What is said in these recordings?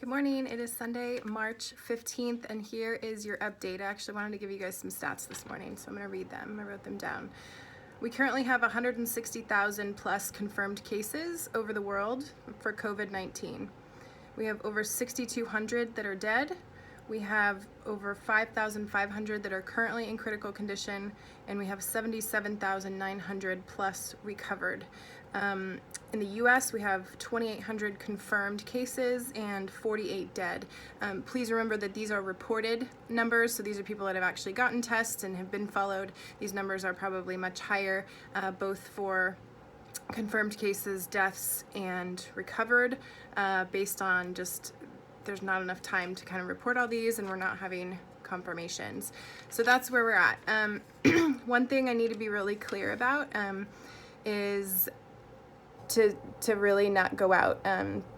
Good morning. It is Sunday, March 15th, and here is your update. I actually wanted to give you guys some stats this morning, so I'm going to read them. I wrote them down. We currently have 160,000 plus confirmed cases over the world for COVID-19. We have over 6,200 that are dead. We have over 5,500 that are currently in critical condition, and we have 77,900 plus recovered. In the US, we have 2,800 confirmed cases and 48 dead. Please remember that these are reported numbers, so these are people that have actually gotten tests and have been followed. These numbers are probably much higher, both for confirmed cases, deaths, and recovered, based on just there's not enough time to kind of report all these, and we're not having confirmations. So that's where we're at. One thing I need to be really clear about is to really not go out.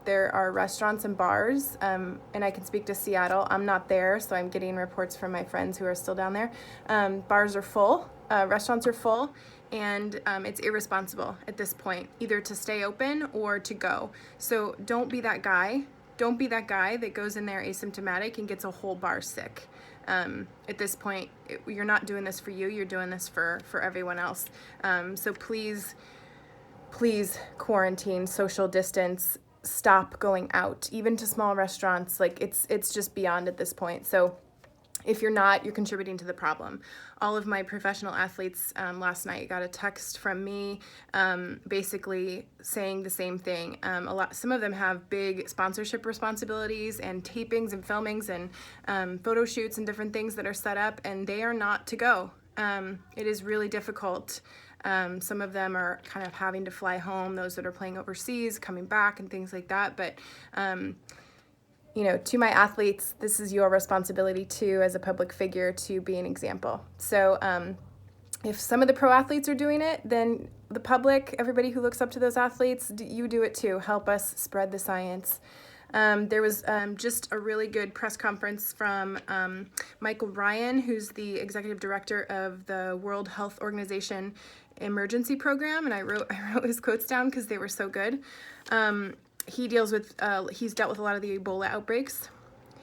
There are restaurants and bars, and I can speak to Seattle. I'm not there, so I'm getting reports from my friends who are still down there. Bars are full, restaurants are full, and it's irresponsible at this point, either to stay open or to go. So don't be that guy. Don't be that guy that goes in there asymptomatic and gets a whole bar sick. At this point, you're not doing this for you, you're doing this for everyone else. So please quarantine, social distance, stop going out, even to small restaurants. Like it's just beyond at this point. So if you're not, you're contributing to the problem. All of my professional athletes last night got a text from me, basically saying the same thing. Some of them have big sponsorship responsibilities and tapings and filmings and photo shoots and different things that are set up, and they are not to go. It is really difficult. Some of them are kind of having to fly home, those that are playing overseas, coming back and things like that. But, to my athletes, this is your responsibility too, as a public figure, to be an example. So if some of the pro athletes are doing it, then the public, everybody who looks up to those athletes, you do it too. Help us spread the science. There was just a really good press conference from Michael Ryan, who's the executive director of the World Health Organization Emergency Program, and I wrote his quotes down because they were so good. He's dealt with a lot of the Ebola outbreaks.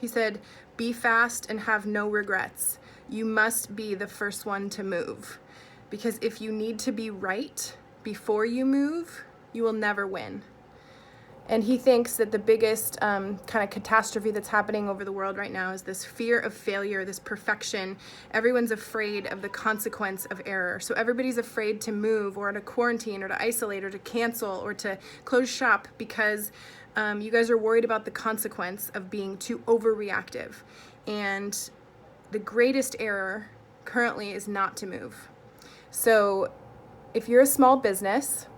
He said, "Be fast and have no regrets. You must be the first one to move, because if you need to be right before you move, you will never win." And he thinks that the biggest kind of catastrophe that's happening over the world right now is this fear of failure, this perfection. Everyone's afraid of the consequence of error. So everybody's afraid to move or to quarantine or to isolate or to cancel or to close shop because you guys are worried about the consequence of being too overreactive. And the greatest error currently is not to move. So if you're a small business,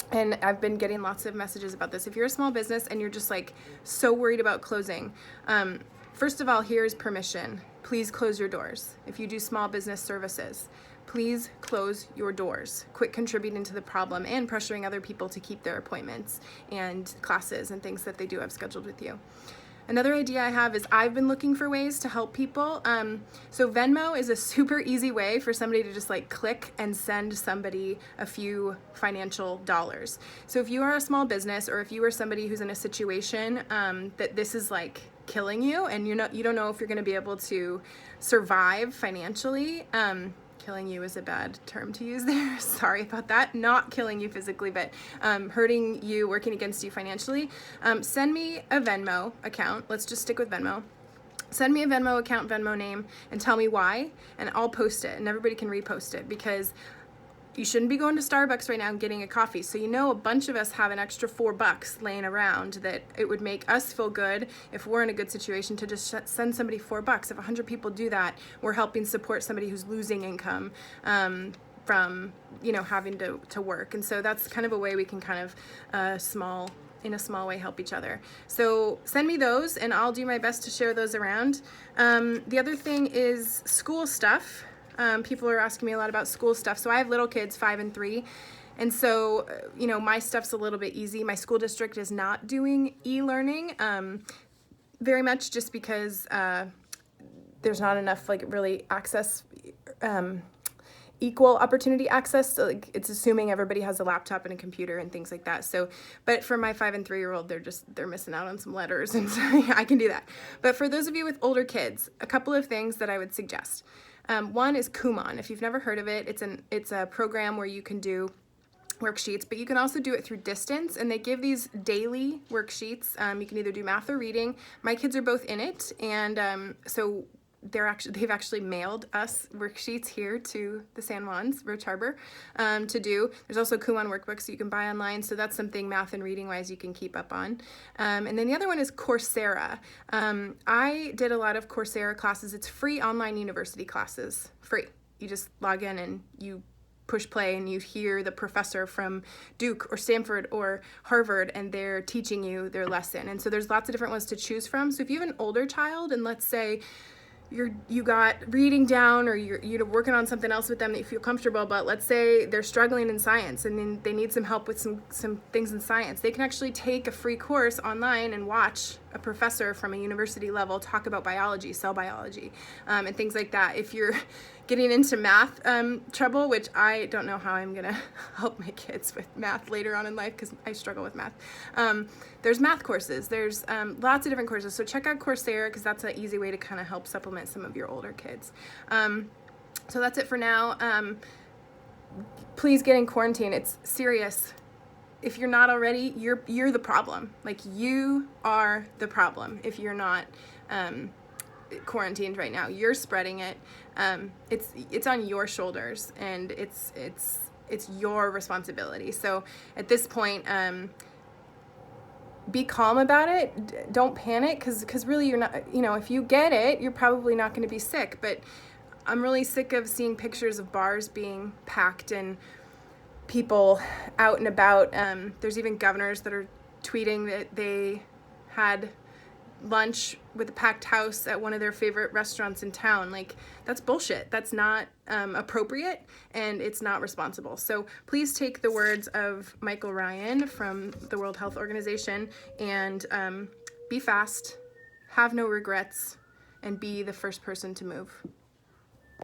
and I've been getting lots of messages about this. If you're a small business and you're just like so worried about closing, first of all, here's permission. Please close your doors. If you do small business services, please close your doors. Quit contributing to the problem and pressuring other people to keep their appointments and classes and things that they do have scheduled with you. Another idea I have is I've been looking for ways to help people. So Venmo is a super easy way for somebody to just like click and send somebody a few financial dollars. So if you are a small business, or if you are somebody who's in a situation that this is like killing you and you don't know if you're going to be able to survive financially, killing you is a bad term to use there. Sorry about that. Not killing you physically, but hurting you, working against you financially. Send me a Venmo account. Let's just stick with Venmo. Send me a Venmo account, Venmo name, and tell me why, and I'll post it, and everybody can repost it, because you shouldn't be going to Starbucks right now and getting a coffee. So a bunch of us have an extra $4 laying around that it would make us feel good if we're in a good situation to just send somebody $4. If 100 people do that, we're helping support somebody who's losing income from having to work. And so that's kind of a way we can kind of in a small way help each other. So send me those and I'll do my best to share those around. The other thing is school stuff. People are asking me a lot about school stuff. So I have little kids, 5 and 3. And so, my stuff's a little bit easy. My school district is not doing e-learning very much, just because there's not enough really access equal opportunity access. So like, it's assuming everybody has a laptop and a computer and things like that. So, but for my 5 and 3-year-old, they're missing out on some letters, and so yeah, I can do that. But for those of you with older kids, a couple of things that I would suggest. One is Kumon. If you've never heard of it, it's a program where you can do worksheets, but you can also do it through distance, and they give these daily worksheets. You can either do math or reading. My kids are both in it, and so they've actually mailed us worksheets here to the San Juans, Roach Harbor, to do. There's also Kumon workbooks you can buy online, so that's something math and reading wise you can keep up on. And then the other one is Coursera. I did a lot of Coursera classes. It's free online university classes, free. You just log in and you push play and you hear the professor from Duke or Stanford or Harvard, and they're teaching you their lesson. And so there's lots of different ones to choose from. So if you have an older child, and let's say you got reading down, or you're working on something else with them that you feel comfortable, but let's say they're struggling in science and then they need some help with some things in science, they can actually take a free course online and watch a professor from a university level talk about biology, cell biology, and things like that. If you're getting into math trouble, which I don't know how I'm gonna help my kids with math later on in life because I struggle with math. There's math courses, there's lots of different courses. So check out Coursera, because that's an easy way to kind of help supplement some of your older kids. So that's it for now. Please get in quarantine. It's serious. If you're not already, you're the problem. Like, you are the problem if you're not quarantined right now. You're spreading it. It's on your shoulders, and it's your responsibility. So at this point, be calm about it. Don't panic, because really you're not, if you get it, you're probably not going to be sick. But I'm really sick of seeing pictures of bars being packed and people out and about. There's even governors that are tweeting that they had lunch with a packed house at one of their favorite restaurants in town. Like, that's bullshit. That's not appropriate, and it's not responsible. So please take the words of Michael Ryan from the World Health Organization and be fast, have no regrets, and be the first person to move.